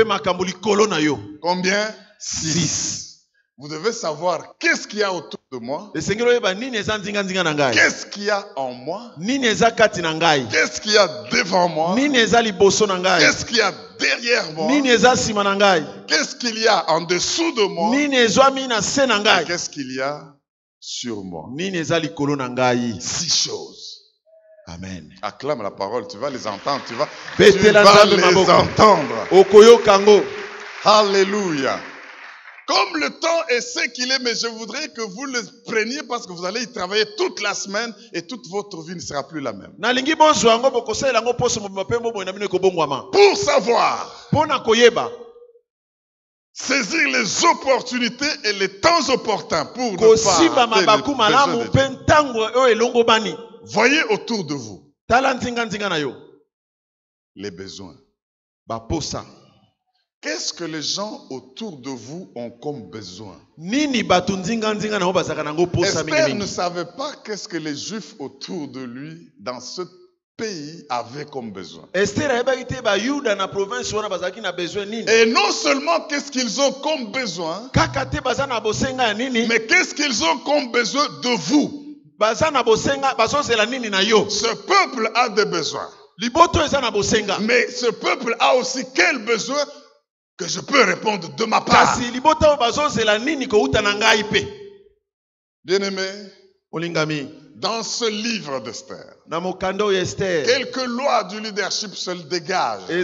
Combien? 6. Vous devez savoir qu'est-ce qu'il y a autour de moi. Qu'est-ce qu'il y a en moi. Qu'est-ce qu'il y a devant moi. Qu'est-ce qu'il y a derrière moi. Qu'est-ce qu'il y a en dessous de moi. Qu'est-ce qu'il y a sur moi. 6 choses. Amen. Acclame la parole, tu vas les entendre. Tu vas les entendre. Alléluia. Comme le temps est ce qu'il est, mais je voudrais que vous le preniez parce que vous allez y travailler toute la semaine et toute votre vie ne sera plus la même. Pour savoir saisir les opportunités et les temps opportuns pour ne pas voyez autour de vous les besoins. Qu'est-ce que les gens autour de vous ont comme besoin? Esther ne savait pas qu'est-ce que les Juifs autour de lui dans ce pays avaient comme besoin. Et non seulement qu'est-ce qu'ils ont comme besoin, mais qu'est-ce qu'ils ont comme besoin de vous. Ce peuple a des besoins. Mais ce peuple a aussi quel besoin que je peux répondre de ma part. Bien-aimé, dans ce livre d'Esther, quelques lois du leadership se dégagent. Les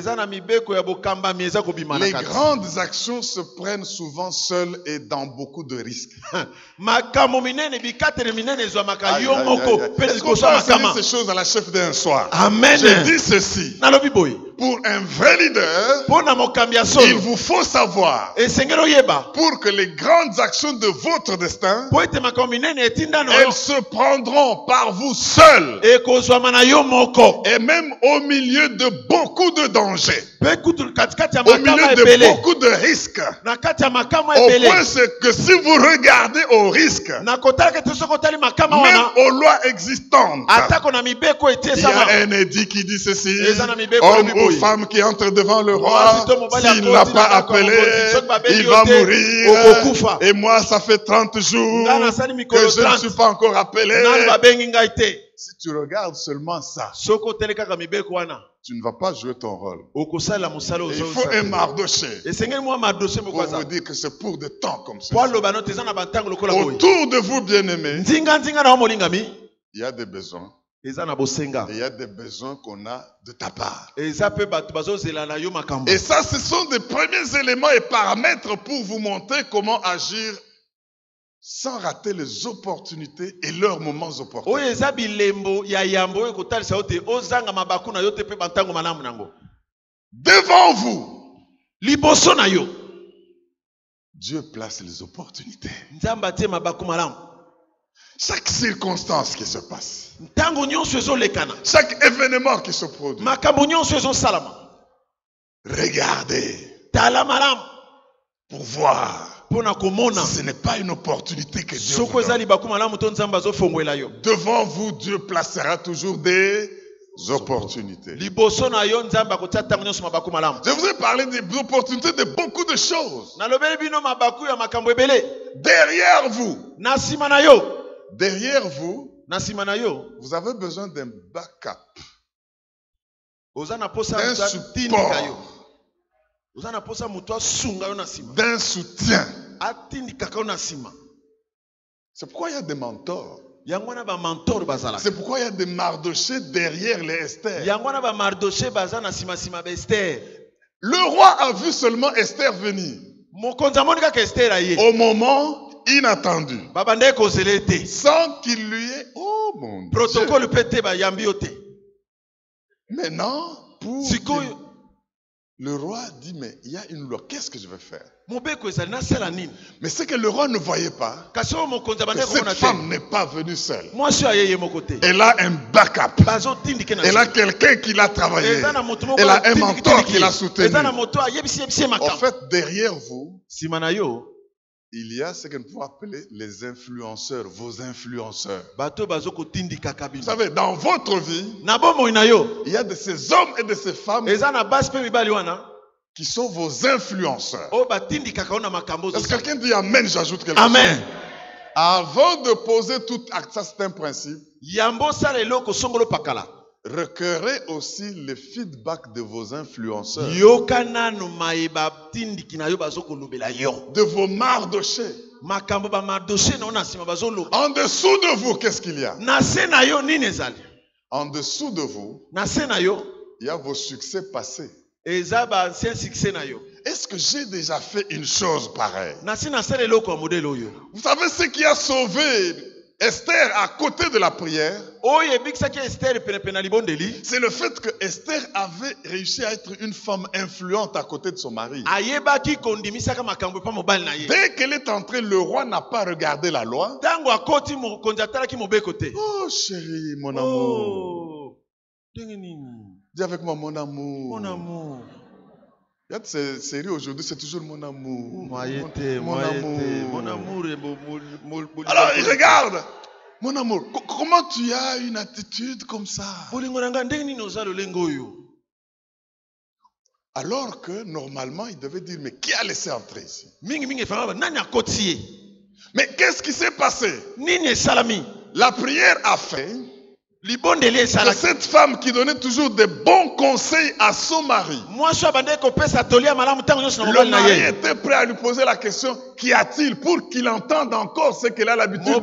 grandes actions se prennent souvent seules et dans beaucoup de risques. Est-ce qu'on peut enseigner ces choses à la chef d'un soir? Amen. Je dis ceci. Pour un vrai leader, il vous faut savoir pour que les grandes actions de votre destin, elles se prendront par vous seuls et même au milieu de beaucoup de dangers. au milieu de beaucoup de risques. Au point que si vous regardez au risque, même aux lois existantes, il y a un édit qui dit ceci: homme ou femme qui entre devant le roi, s'il n'a pas appelé, il va mourir. Et moi, ça fait 30 jours que je ne suis pas encore appelé. Si tu regardes seulement ça, tu ne vas pas jouer ton rôle. Et il faut un Mardoché pour vous dire que c'est pour des temps comme ça. Autour de vous, bien-aimés, il y a des besoins. Et il y a des besoins qu'on a de ta part. Et ça, ce sont des premiers éléments et paramètres pour vous montrer comment agir sans rater les opportunités et leurs moments opportuns. Devant vous, Dieu place les opportunités. Chaque circonstance qui se passe, chaque événement qui se produit, regardez pour voir si ce n'est pas une opportunité que Dieu vous donne. Devant vous, Dieu placera toujours des opportunités. Je vous ai parlé des opportunités de beaucoup de choses. Derrière vous, vous avez besoin d'un backup, d'un support, d'un soutien. C'est pourquoi il y a des mentors. C'est pourquoi il y a des Mardochés derrière les Esther. Le roi a vu seulement Esther venir au moment inattendu, sans qu'il lui ait, oh mon Dieu. Maintenant, le roi dit, mais il y a une loi, qu'est-ce que je vais faire? Mais c'est que le roi ne voyait pas que cette femme n'est pas venue seule. Elle a un backup. Elle a quelqu'un qui l'a travaillé. Elle a un mentor qui l'a soutenu. En fait, derrière vous, il y a ce que nous pouvons appeler les influenceurs, vos influenceurs. Vous savez, dans votre vie, il y a de ces hommes et de ces femmes qui sont vos influenceurs. Est-ce que quelqu'un dit amen? J'ajoute quelque chose. Amen. Avant de poser tout acte, ça c'est un principe. Recueillez aussi le feedback de vos influenceurs, de vos Mardochés. En dessous de vous, qu'est-ce qu'il y a? En dessous de vous, il y a vos succès passés. Est-ce que j'ai déjà fait une chose pareille? Vous savez ce qui a sauvé Esther à côté de la prière? C'est le fait que Esther avait réussi à être une femme influente à côté de son mari. Dès qu'elle est entrée, le roi n'a pas regardé la loi. Oh chérie, mon amour. Dis avec moi, mon amour. Mon amour. Il y a de ces séries aujourd'hui, c'est toujours mon amour. Mon amour. Mon amour. Alors, il regarde. Mon amour, comment tu as une attitude comme ça? Alors que normalement, il devait dire, mais qui a laissé entrer ici? Mais qu'est-ce qui s'est passé? La prière a fait que cette femme qui donnait toujours de bons conseils à son mari, le mari était prêt à lui poser la question, qu'y a-t-il, pour qu'il entende encore ce qu'elle a l'habitude de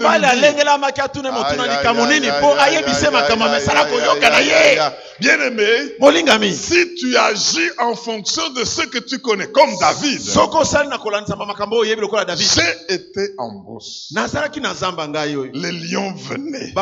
dire. Bien-aimé, si tu agis en fonction de ce que tu connais, comme David, j'ai été en brousse. Les lions venaient,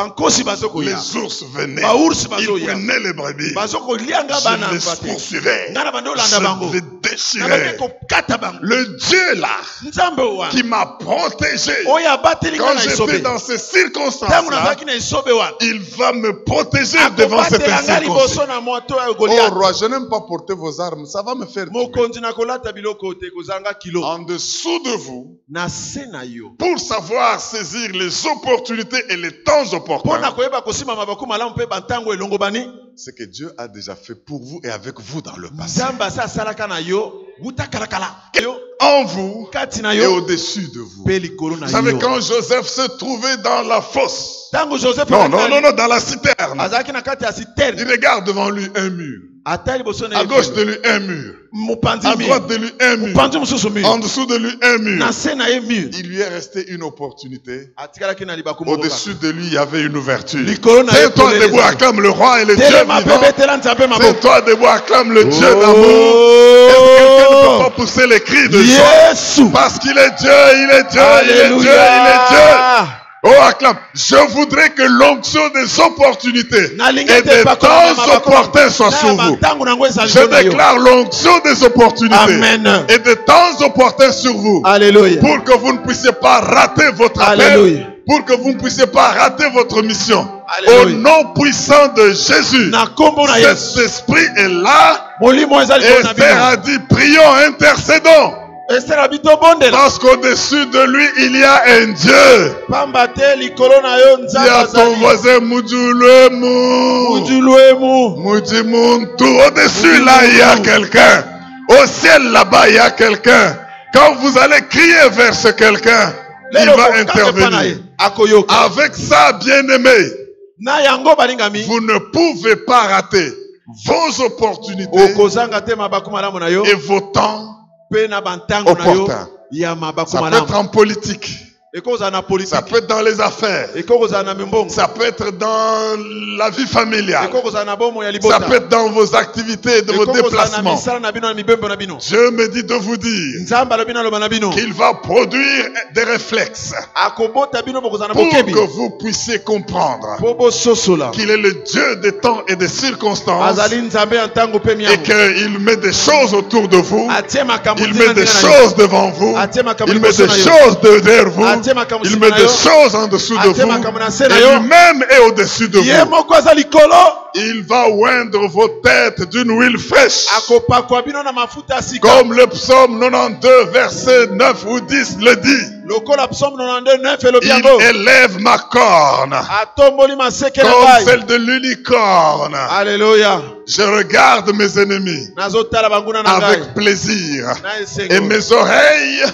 les ours ours venaient, Baours ils bazoya. prenaient les brebis. Bazoko lianga Je bana les mpate. poursuivais. Ngana bando landa bango. Je les déchirais. Nabande ko kata bango. Le Dieu là, Nzambe wana. qui m'a protégé Oya bateli quand ngana j'étais isobe. dans ces Tangu circonstances-là, nazaki na isobe wana. il va me protéger devant Akobatela certaines nga liboso circonstances. na moto ya Oh Goliath. roi, je n'aime pas porter vos armes, ça va me faire tuer. Mokonzi na kolata biloko te kozanga kilo. En dessous de vous, Na se na yo. pour savoir saisir les opportunités et les temps Pona opportuns, koyeba kosima mabaku malamu pe bantango elongo bani. c'est que Dieu a déjà fait pour vous et avec vous dans le passé. Nzamba sa salaka na yo. Wuta kalakala. Yo. En vous Kati na et yo. au-dessus de vous. Pe likolo na Vous savez, yo. quand Joseph se trouvait dans la fosse, Tango Joseph non, dans la citerne, azaki na kati ya il citerne. regarde devant lui un mur. Atali boso na À gauche de lui, un mur. Mupanzi À mi. droite de lui, un mur. Mupanzi mususu mi. En dessous de lui, un mur. Na se na ye mi. Il lui est resté une opportunité. Atikalaki na libaku moko. Au-dessus de lui, il y avait une ouverture. Likolo na ye C'est toi kolele debout, za. acclame le roi et le Dieu Telema vivant. pepe tela nzambe C'est maboko. toi debout, acclame le Dieu d'amour. Est-ce que quelqu'un ne peut pas pousser les cris de joie? Yesu. Parce qu'il est Dieu, il est Dieu, il est Dieu, il est Dieu. Oh, acclame. Je voudrais que l'onction des opportunités et des temps opportuns soit sur vous. Je déclare l'onction des opportunités Amen. et des temps opportuns sur vous. Alléluia. Pour que vous ne puissiez pas rater votre appel. Alléluia. Pour que vous ne puissiez pas rater votre mission. Alléluia. Au nom puissant de Jésus. Na kombo na Yesu. Cet esprit est là. Molimo ezali kona Esther a bino. dit, prions, intercédons. Esther abito bondela. Parce qu'au-dessus de lui, il y a un Dieu. Pamba te likolo na yo Dis à nzamba ton zali. voisin, Mujuluemu. Mujuluemu. Mujimuntu. Au-dessus, là, il y a quelqu'un. Au ciel, là-bas, il y a quelqu'un. Quand vous allez crier vers ce quelqu'un, il va intervenir. Akoyoka. Avec ça, bien-aimé, Na yango balingami. vous ne pouvez pas rater vos opportunités Okozanga te mabaku malamu na yo. et vos temps. Pe na bantango na yo. Opportun. Ya mabaku Ça peut malamu. être en politique. Ekoza na politique. Ça peut être dans les affaires. Ekoza na mimbongo. Ça peut être dans la vie familiale. Ekoza na bomo ya libota. Ça peut être dans vos activités, de vos déplacements. Misala na bino na mibembo na bino. Dieu me dit de vous dire Nzamba lo bino lo na bino. qu'il va produire des réflexes Akobota bino bokoza na pour bokebi. que vous puissiez comprendre Bobo sosola. qu'il est le Dieu des temps et des circonstances Azali nzambe antango pe et miango. qu'il met des choses autour de vous. Atie makambo Il tina met des ndina na choses devant vous. Il met des na yo. choses derrière vous. Atie makambo Il nsima met na des yo. choses en dessous de Atie vous. makambo na se na Et yo. lui-même est au-dessus de Ye vous. moko aza likolo. Il va oindre vos têtes d'une huile fraîche. Akopakwa bino na mafuta sika. Comme le psaume 92, verset 9 ou 10 le dit. Lokola psaume 92:9 elobi Il yango. élève ma corne Atomboli maseke na comme ngai. celle de l'unicorne. Alléluia. Je regarde mes ennemis Nazotala banguna na ngai. avec plaisir. Na esengo. Et mes oreilles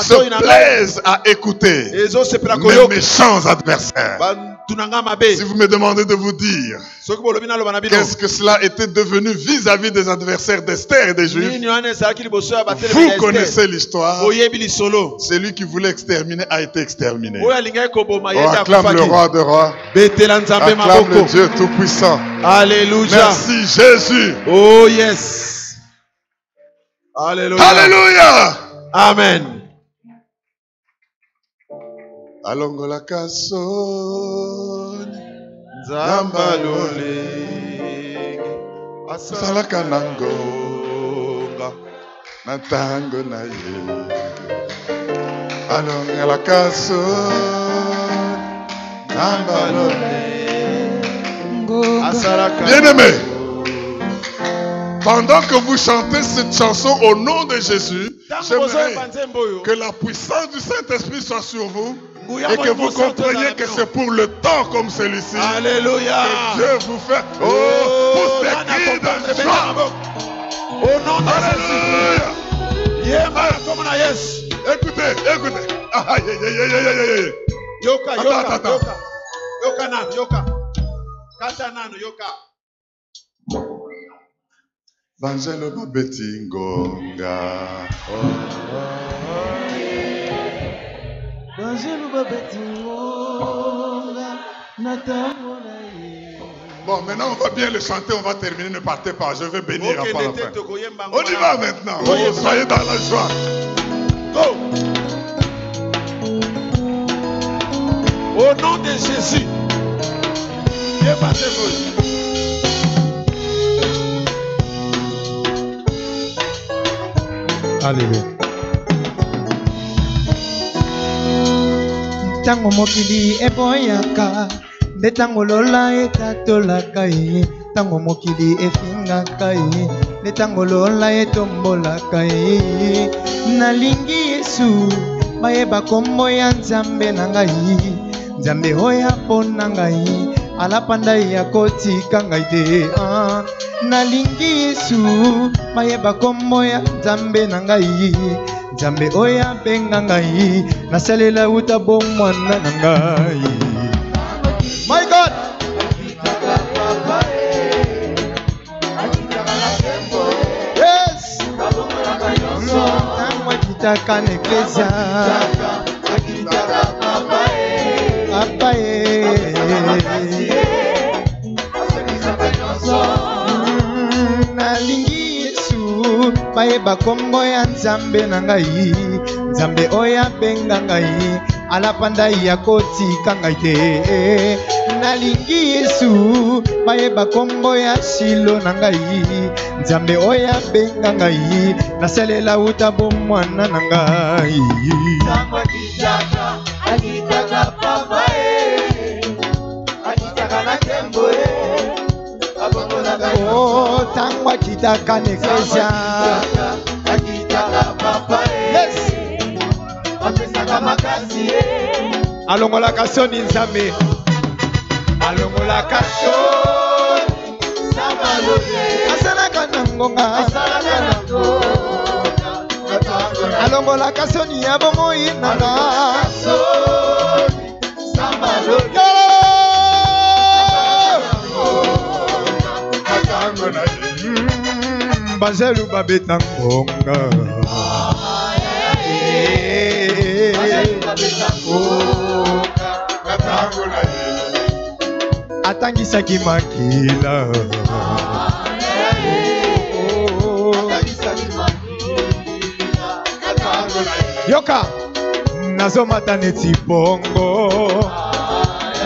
se plaisent à écouter Ezo sepela mes koyoka. méchants adversaires. Bantunanga mabe. Si vous me demandez de vous dire Soki bolobi na loba na bino. qu'est-ce que cela était devenu vis-à-vis des adversaires d'Esther et des Juifs, Nini wana ezalaki liboso ya batelemi vous ya Esther. connaissez l'histoire. Oyebi lisolo. Celui qui voulait exterminer a été exterminé. Oyo alingaki koboma Oh, yende acclame le akufaki. roi de rois. Betela nzambe Acclame le maboko. Dieu tout-puissant. Alléluia. Merci Jésus. Oh yes. Alléluia. Alléluia. Amen. Alongola kasoni Nzamba lolenge. asalaka nango na tango na ye. Alongola kasoni nzamba lolenge. Bien-aimé, pendant que vous chantez cette chanson au nom de Jésus, j'aimerais que la puissance du Saint-Esprit soit sur vous et que vous compreniez que c'est pour le temps comme celui-ci Alléluia. que Dieu vous fait. Oh, pour ces cris de joie. Au nom de Alléluia. Jésus. Yema comme na Yesu. Écoutez. Ah, aïe, aïe, aïe, aïe, aïe, aïe. Yoka, Attends, yoka, attends. yoka. Yoka nano, yoka. Kata nano, yoka. Banjelo babeti ngonga. Bon, maintenant on va bien le chanter, on va terminer, ne partez pas, je vais bénir Ok, après la nete fin. tokoyemba On y ngwana. va maintenant, Oui. oh, soyez dans la joie. Go. Au nom de Jésus. Alléluia. Tango mokili eboyaka, nde tango lola etatolaka ye. Tango mokili efingaka ye, nde tango lola etombolaka ye. Nalingi Yesu, bayeba kombo ya Nzambe na ngai. Nzambe oyo apona ngai, alapanda ya kotika ngai te. Nalingi Yesu, bayeba kombo ya Nzambe na ngai. Nzambe oyo abenga ngai, nasalela uta bomwana na ngai. My God! Yes! Nangwa kitaka na eklesia. Papa nalingi Yesu, bayeba kombo ya Nzambe na ngai. Nzambe oyo abenga ngai, alapanda ya kotika ngai te. Nalingi Yesu, bayeba kombo ya Shilo na ngai. Nzambe oyo abenga ngai, nasalela uta bomwana na ngai. Akitaka papa akitaka na kembo oh, tango akitaka na eklesia. Akitaka papa yes. Apesaka makasi alongolaka soni Nzambe. Alongolaka soni asalaka na ngonga. Alongolaka soni ya bomoi nanga. Bazelu babeta ngonga. Atangisaki makila. Yoka nazomata neti bongo.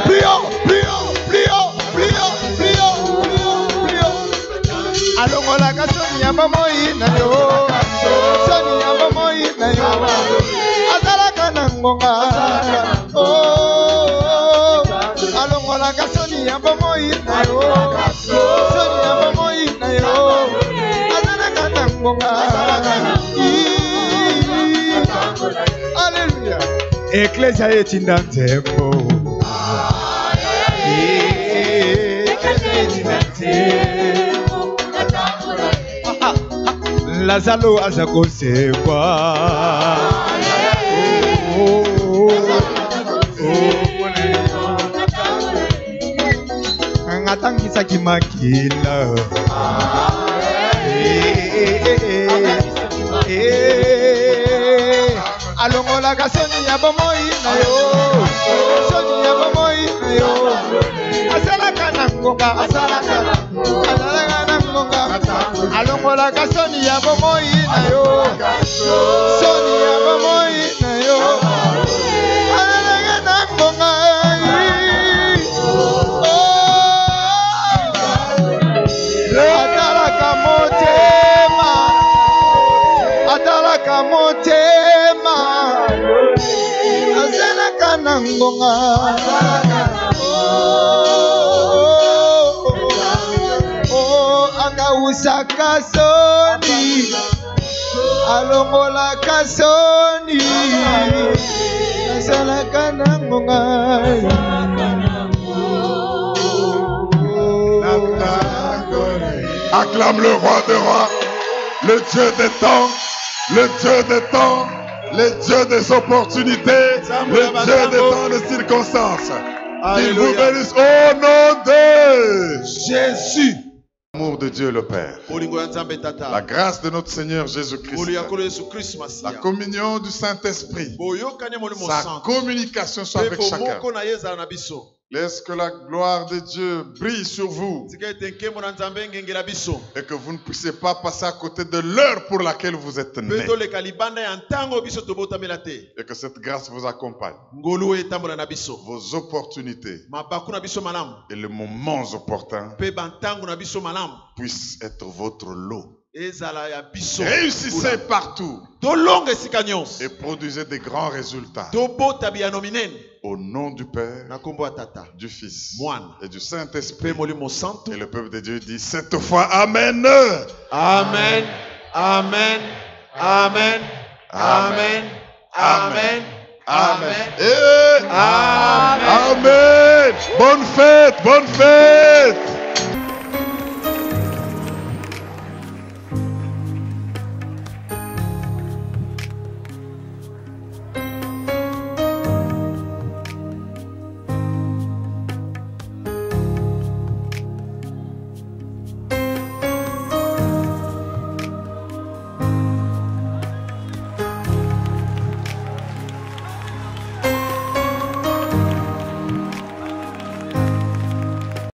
Plio. Alongolaka soni ya bomoi na yo. Soni ya bomoi na yo. Azalaka na ngonga. Alongolaka soni ya bomoi na yo. Soni ya bomoi na yo. Azalaka na ngonga. Alléluia. Eklesia etinda nzembo. Eklesia etinda nzembo. Lazalo aza kosekwa. Ngatangisaki makila. Alongolaka soni ya bomoi na yo. Soni ya bomoi na yo. Asalaka na ngonga. Asalaka na ngonga. Alongolaka soni ya bomoi na yo. Soni ya bomoi na yo. Asalaka na ngonga. Atalaka motema. Atalaka motema. Asalaka na ngonga. Usaka soni alongolaka soni asalaka na ngonga. Acclame le roi des rois, le Dieu des temps, le Dieu des temps, le Dieu des opportunités, le Dieu des temps de circonstances. Qu'il vous bénisse au nom de Jésus. L'amour de Dieu le Père, la grâce de notre Seigneur Jésus-Christ, la communion du Saint-Esprit, sa communication soit avec chacun. Laisse que la gloire de Dieu brille sur vous et que vous ne puissiez pas passer à côté de l'heure pour laquelle vous êtes nés. Et que cette grâce vous accompagne. Vos opportunités et les moments opportuns puissent être votre lot. Réussissez partout et produisez des grands résultats. Au nom du Père, du Fils et du Saint-Esprit. Et le peuple de Dieu dit cette fois Amen. Amen. Amen. Amen. Amen. Amen. Amen. Amen. Bonne fête. Bonne fête.